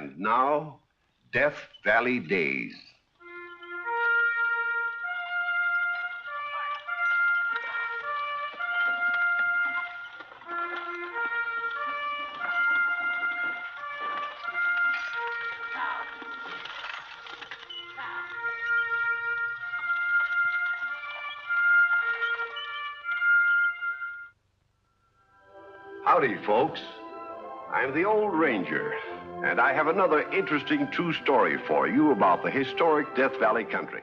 And now, Death Valley Days. Howdy, folks. I'm the old ranger, and I have another interesting true story for you about the historic Death Valley country.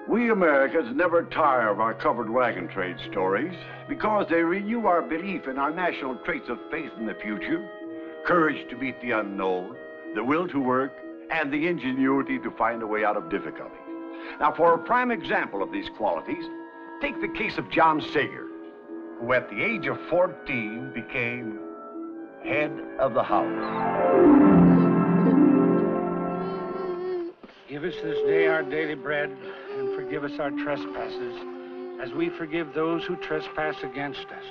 We Americans never tire of our covered wagon trade stories because they renew our belief in our national traits of faith in the future, courage to meet the unknown, the will to work, and the ingenuity to find a way out of difficulties. Now, for a prime example of these qualities, take the case of John Sager, who at the age of 14 became head of the house. Give us this day our daily bread, and forgive us our trespasses, as we forgive those who trespass against us.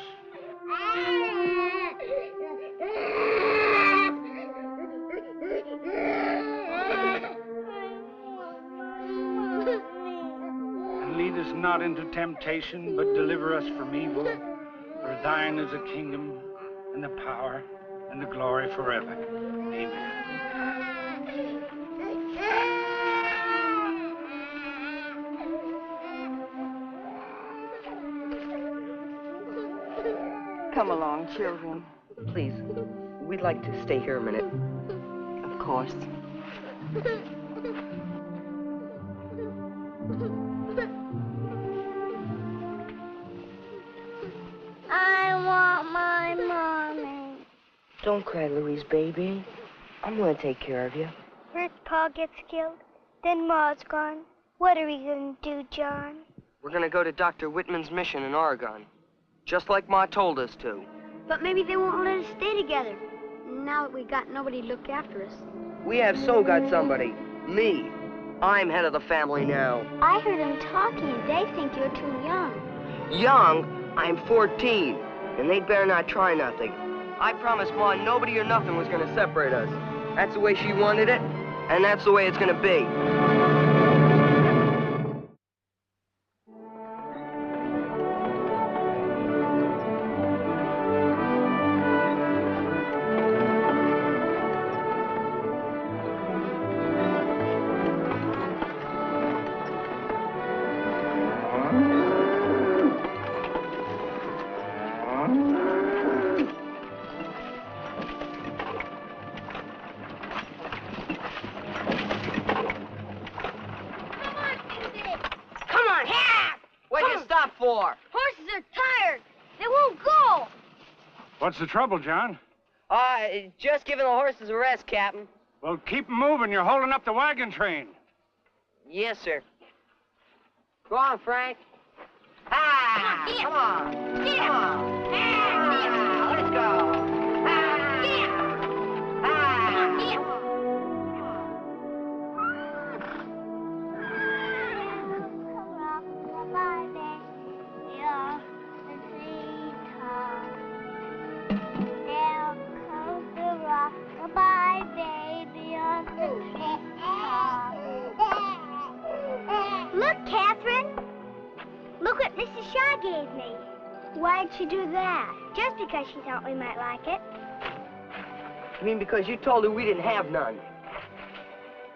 And lead us not into temptation, but deliver us from evil. For thine is the kingdom, and the power, and the glory forever. Amen. Come along, children. Please, we'd like to stay here a minute. Of course. I want my mommy. Don't cry, Louise, baby. I'm gonna take care of you. First Pa gets killed, then Ma's gone. What are we gonna do, John? We're gonna go to Dr. Whitman's mission in Oregon, just like Ma told us to. But maybe they won't let us stay together. Now that we got nobody to look after us. We have so got somebody. Me. I'm head of the family now. I heard them talking. They think you're too young. Young? I'm 14, and they better not try nothing. I promised Ma nobody or nothing was gonna separate us. That's the way she wanted it, and that's the way it's gonna be. Horses are tired. They won't go. What's the trouble, John? Just giving the horses a rest, Captain. Well, keep moving. You're holding up the wagon train. Yes, sir. Go on, Frank. Ah, come on. Come on. Ah, let's go. Look, Catherine. Look what Mrs. Shaw gave me. Why'd she do that? Just because she thought we might like it. You mean because you told her we didn't have none?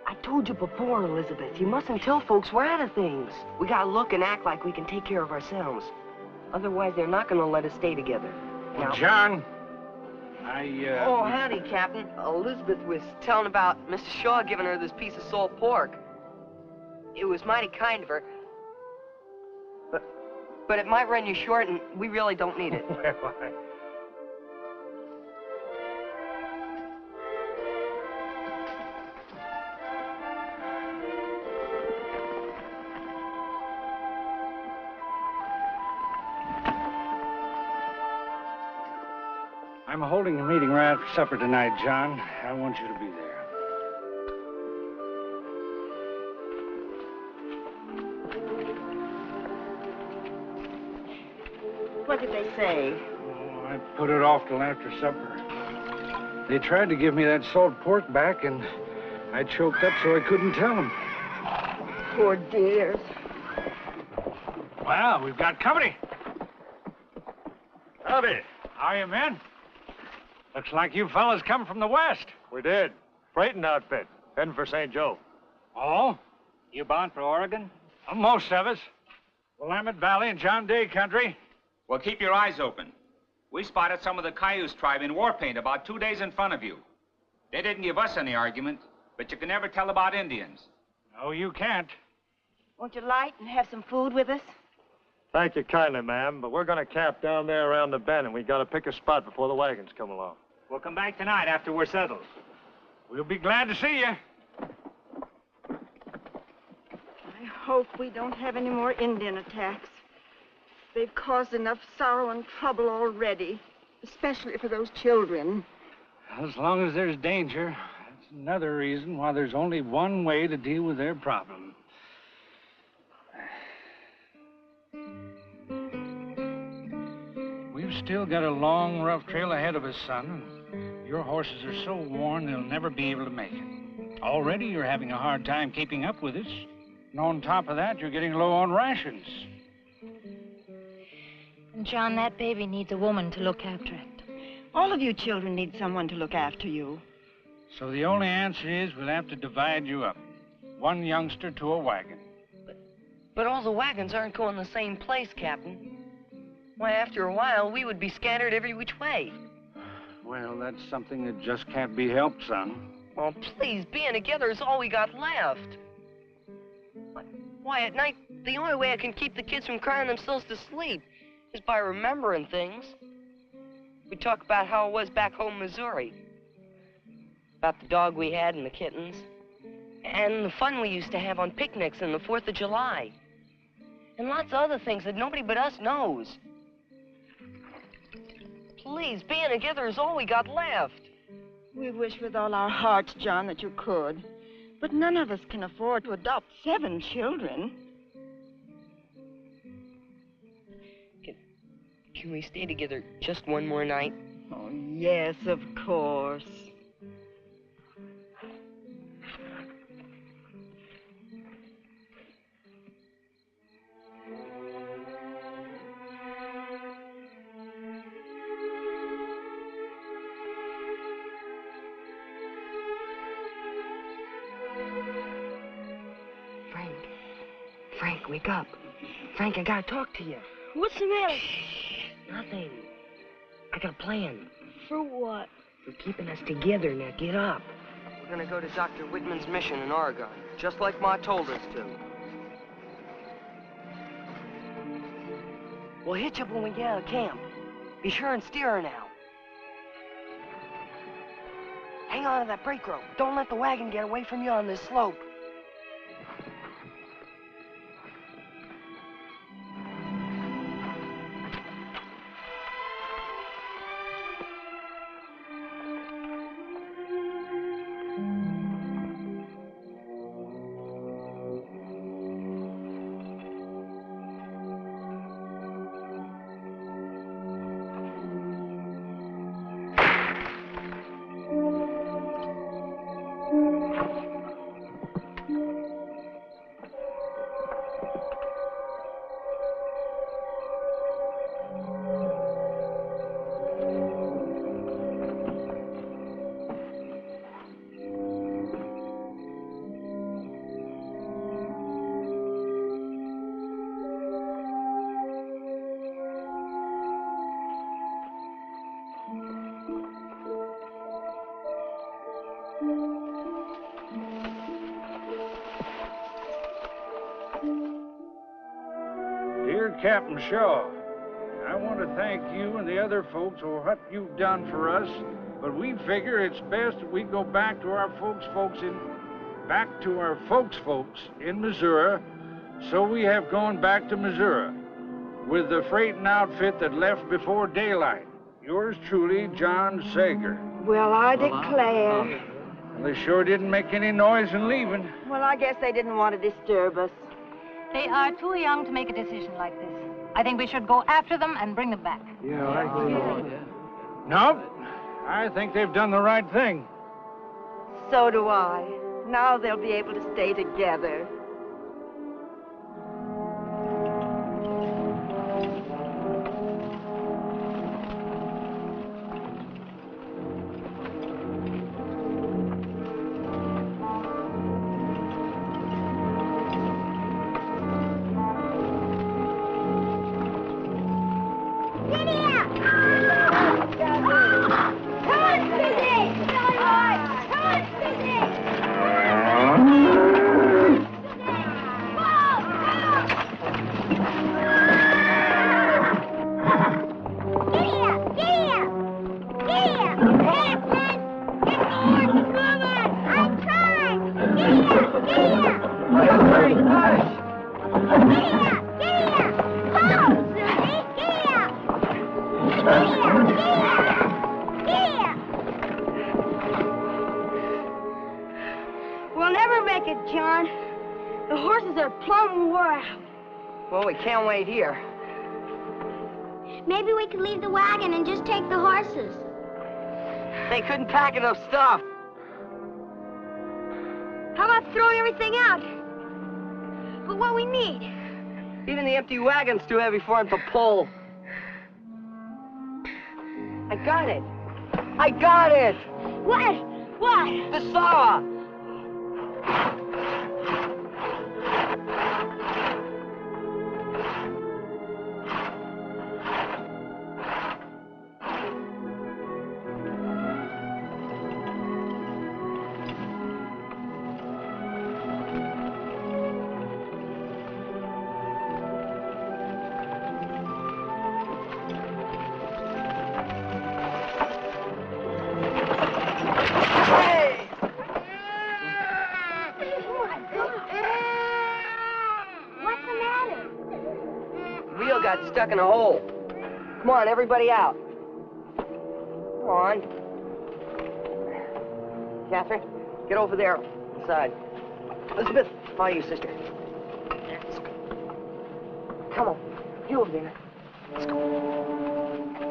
I told you before, Elizabeth, you mustn't tell folks we're out of things. We gotta look and act like we can take care of ourselves. Otherwise, they're not gonna let us stay together. Now, John, Oh, howdy, Captain. Elizabeth was telling about Mrs. Shaw giving her this piece of salt pork. It was mighty kind of her. But it might run you short, and we really don't need it. I'm holding a meeting right after supper tonight, John. I want you to be there. What did they say? Oh, I put it off till after supper. They tried to give me that salt pork back, and I choked up so I couldn't tell them. Poor dears. Well, we've got company. Howdy. How are you, men? Looks like you fellas come from the west. We did. Freighting outfit. Heading for St. Joe. Oh? You bound for Oregon? Most of us. Willamette Valley and John Day country. Well, keep your eyes open. We spotted some of the Cayuse tribe in war paint about 2 days in front of you. They didn't give us any argument, but you can never tell about Indians. No, you can't. Won't you light and have some food with us? Thank you kindly, ma'am, but we're going to camp down there around the bend, and we got to pick a spot before the wagons come along. We'll come back tonight after we're settled. We'll be glad to see you. I hope we don't have any more Indian attacks. They've caused enough sorrow and trouble already, especially for those children. As long as there's danger, that's another reason why there's only one way to deal with their problem. We've still got a long, rough trail ahead of us, son. Your horses are so worn they'll never be able to make it. Already you're having a hard time keeping up with us. And on top of that, you're getting low on rations. And John, that baby needs a woman to look after it. All of you children need someone to look after you. So the only answer is we'll have to divide you up. One youngster to a wagon. But all the wagons aren't going the same place, Captain. Why, after a while, we would be scattered every which way. Well, that's something that just can't be helped, son. Oh, please, being together is all we got left. Why, at night, the only way I can keep the kids from crying themselves to sleep is by remembering things. We talk about how it was back home in Missouri. About the dog we had and the kittens. And the fun we used to have on picnics and the 4th of July. And lots of other things that nobody but us knows. Please, being together is all we got left. We wish with all our hearts, John, that you could. But none of us can afford to adopt 7 children. Can we stay together just one more night? Oh, yes, of course. Frank, wake up. Frank, I gotta talk to you. What's the matter? Nothing. I got a plan. For what? For keeping us together. Now get up. We're gonna go to Dr. Whitman's mission in Oregon, just like Ma told us to. We'll hitch up when we get out of camp. Be sure and steer her now. Hang on to that brake rope. Don't let the wagon get away from you on this slope. Dear Captain Shaw, I want to thank you and the other folks for what you've done for us, but we figure it's best that we go back to our folks in Missouri, so we have gone back to Missouri with the freighting outfit that left before daylight. Yours truly, John Sager. Well, I declare. Well, they sure didn't make any noise in leaving. Well, I guess they didn't want to disturb us. They are too young to make a decision like this. I think we should go after them and bring them back. Yeah, I agree. No, I think they've done the right thing. So do I. Now they'll be able to stay together. We'll never make it, John. The horses are plumb wore out. Well, we can't wait here. Maybe we could leave the wagon and just take the horses. They couldn't pack enough stuff. How about throwing everything out? But what we need. Even the empty wagon's too heavy for him to pull. I got it. I got it. What? What? The saw. Got stuck in a hole. Come on, everybody out. Come on. Catherine, get over there inside. Elizabeth, follow you, sister. Come on. You over there. Let's go.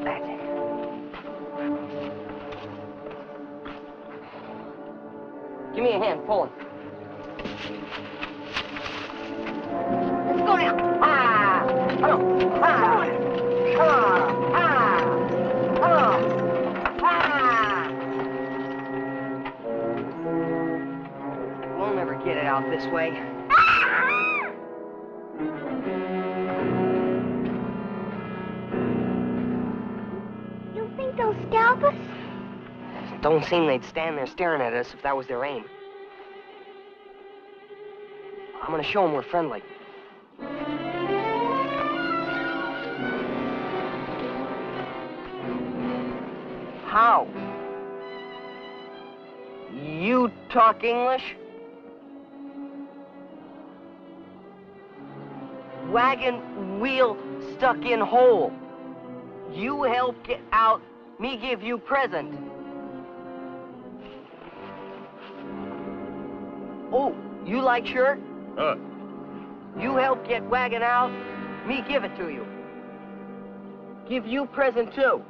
That's it. Give me a hand, pull him. Let's go now. Ah! Come on. Ah! Come on. Ah! Come on. Ah! We'll never get it out this way. You think they'll scalp us? Don't seem they'd stand there staring at us if that was their aim. I'm gonna show them we're friendly. How? You talk English? Wagon wheel stuck in hole. You help get out, me give you present. Oh, you like shirt? You help get wagon out, me give it to you. Give you present too.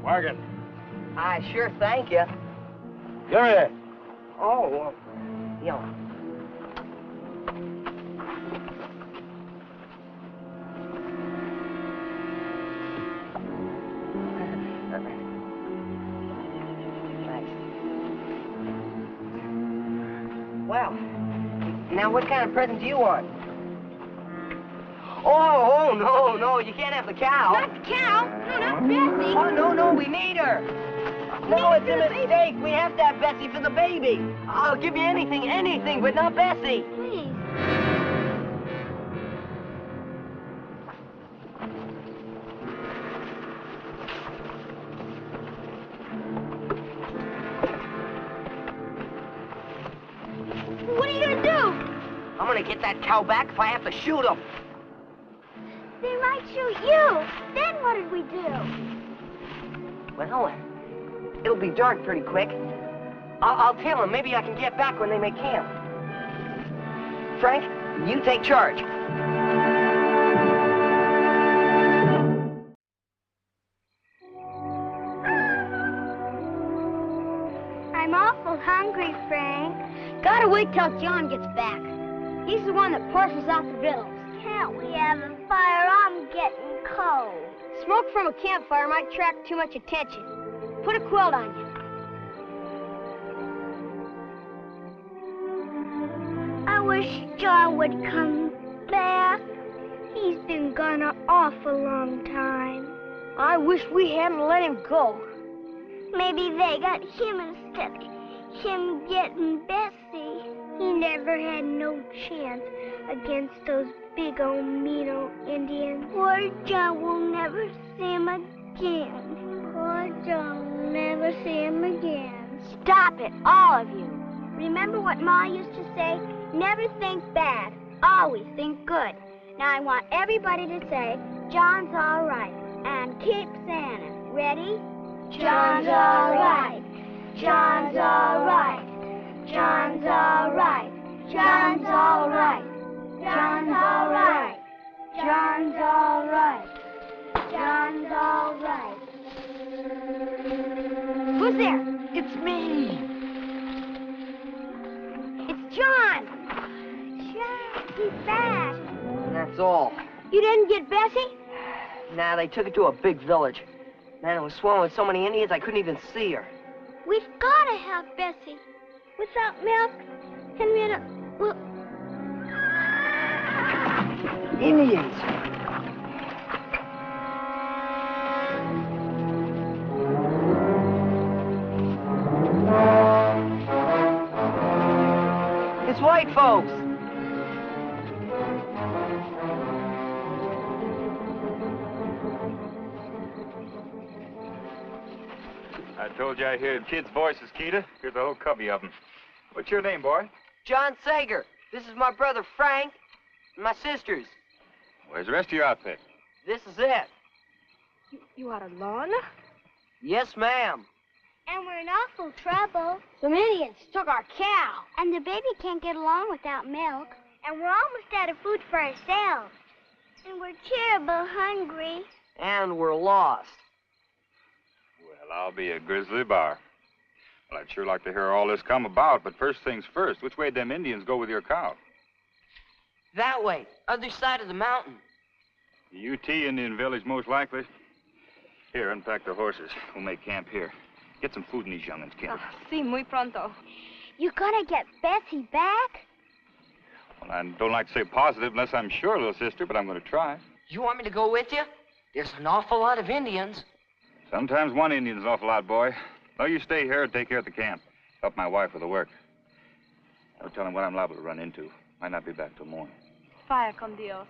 Wagon. I sure thank you. Give me that. Oh, well, yeah. Thanks. Well, now what kind of present do you want? Oh, no, you can't have the cow. Not the cow. No, not Bessie. Oh, no, we need her. No, it's a mistake. We have to have Bessie for the baby. I'll give you anything, but not Bessie. Please. get that cow back if I have to shoot him. They might shoot you. Then what did we do? Well, it'll be dark pretty quick. I'll tell them. Maybe I can get back when they make camp. Frank, you take charge. I'm awful hungry, Frank. Gotta wait till John gets back. He's the one that parcels out the bills. Can't we have a fire? I'm getting cold. Smoke from a campfire might attract too much attention. Put a quilt on you. I wish John would come back. He's been gone an awful long time. I wish we hadn't let him go. Maybe they got him instead of him getting Bessie. He never had no chance against those big old mean old Indians. Poor John will never see him again. Poor John will never see him again. Stop it, all of you. Remember what Ma used to say? Never think bad, always think good. Now I want everybody to say, John's all right, and keep saying it. Ready? John's all right. John's all right. John's all right. John's all right. John's all right. John's all right. John's all right. Who's there? It's me. It's John. John, he's back. That's all. You didn't get Bessie? Nah, they took it to a big village. Man, it was swarming with so many Indians I couldn't even see her. We've got to have Bessie. Without milk, Henrietta will... Indians! It's white folks! I told you I heard kids' voices, Keita. Here's a whole covey of them. What's your name, boy? John Sager. This is my brother Frank and my sisters. Where's the rest of your outfit? This is it. You are alone? Yes, ma'am. And we're in awful trouble. Some Indians took our cow. And the baby can't get along without milk. And we're almost out of food for ourselves. And we're terrible hungry. And we're lost. Well, I'll be a grizzly bear. Well, I'd sure like to hear all this come about, but first things first, which way'd them Indians go with your cow? That way, other side of the mountain. The UT Indian village, most likely. Here, unpack the horses. We'll make camp here. Get some food in these young'uns, kid. Sí, muy pronto. You gonna get Bessie back? Well, I don't like to say positive unless I'm sure, little sister, but I'm going to try. You want me to go with you? There's an awful lot of Indians. Sometimes one Indian's an awful lot, boy. No, you stay here and take care of the camp. Help my wife with the work. I'll tell him what I'm liable to run into. Might not be back till morning. Vaya con Dios.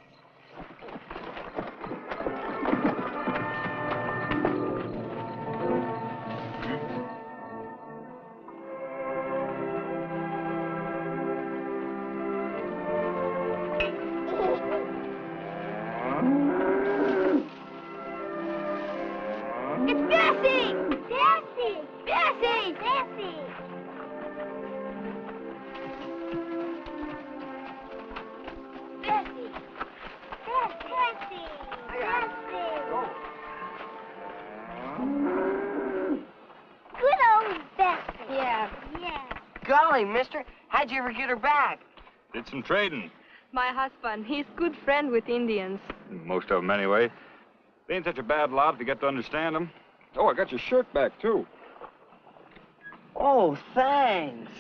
It's Bessie! Bessie! Bessie! Bessie! Bessie! Bessie! Bessie! Good old Bessie. Yeah. Yeah. Golly, mister, how'd you ever get her back? Did some trading. My husband, he's good friend with Indians. Most of them, anyway. They ain't such a bad lot if you get to understand them. Oh, I got your shirt back, too. Oh, thanks.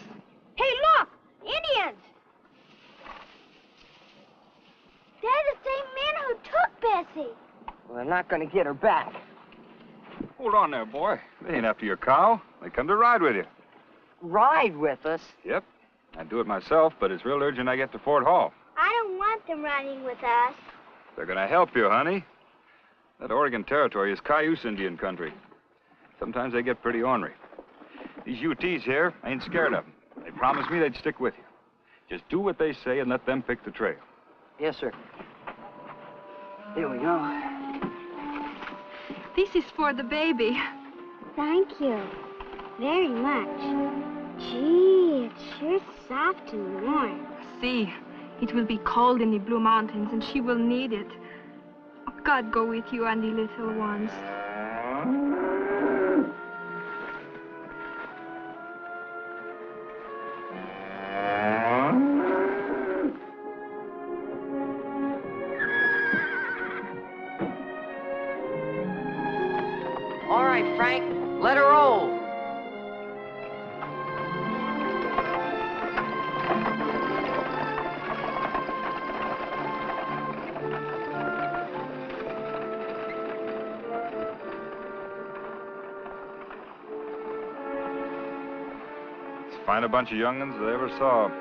Hey, look! Indians! They're the same men who took Bessie. Well, they're not going to get her back. Hold on there, boy. They ain't after your cow. They come to ride with you. Ride with us? Yep. I'd do it myself, but it's real urgent I get to Fort Hall. I don't want them riding with us. They're going to help you, honey. That Oregon Territory is Cayuse Indian country. Sometimes they get pretty ornery. These UTs here, I ain't scared of them. They promised me they'd stick with you. Just do what they say and let them pick the trail. Yes, sir. Here we go. This is for the baby. Thank you very much. Gee, it's sure soft and warm. See, it will be cold in the Blue Mountains, and she will need it. Oh, God go with you and the little ones. All right, Frank, let her roll. Find a bunch of young'uns they ever saw.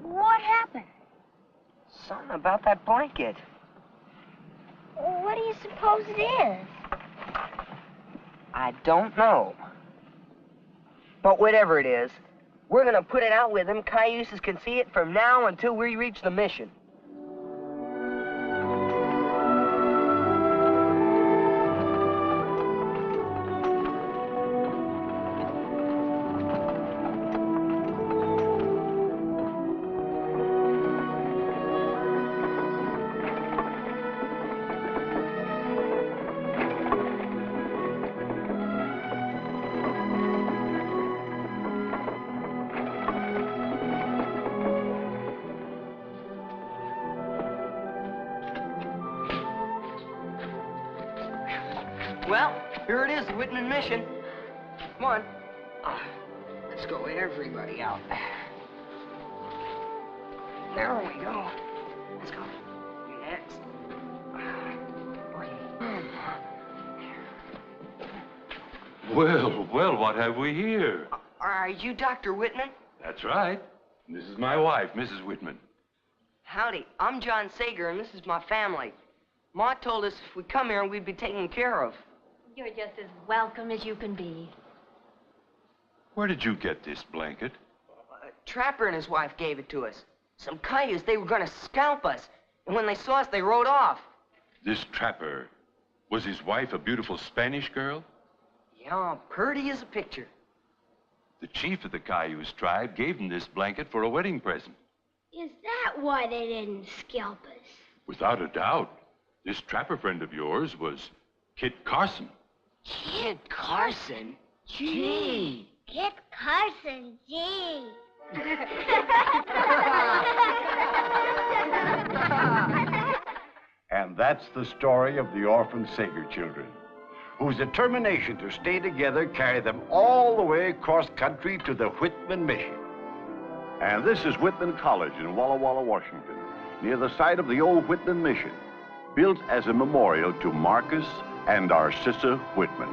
What happened? Something about that blanket. What do you suppose it is? I don't know. But whatever it is, we're gonna put it out with them. Cayuses can see it from now until we reach the mission. Well, here it is, the Whitman mission. Come on. Let's go everybody out. There we go. Let's go. You next. Well, what have we here? Are you Dr. Whitman? That's right. This is my wife, Mrs. Whitman. Howdy, I'm John Sager, and this is my family. Ma told us if we come here, we'd be taken care of. You're just as welcome as you can be. Where did you get this blanket? A trapper and his wife gave it to us. Some Cayuse, they were gonna scalp us. And when they saw us, they rode off. This trapper, was his wife a beautiful Spanish girl? Yeah, pretty as a picture. The chief of the Cayuse tribe gave him this blanket for a wedding present. Is that why they didn't scalp us? Without a doubt. This trapper friend of yours was Kit Carson. Kit Carson? Gee. Kit Carson, gee. And that's the story of the orphan Sager children, whose determination to stay together carried them all the way across country to the Whitman mission. And this is Whitman College in Walla Walla, Washington, near the site of the old Whitman mission, built as a memorial to Marcus and our sister Whitman.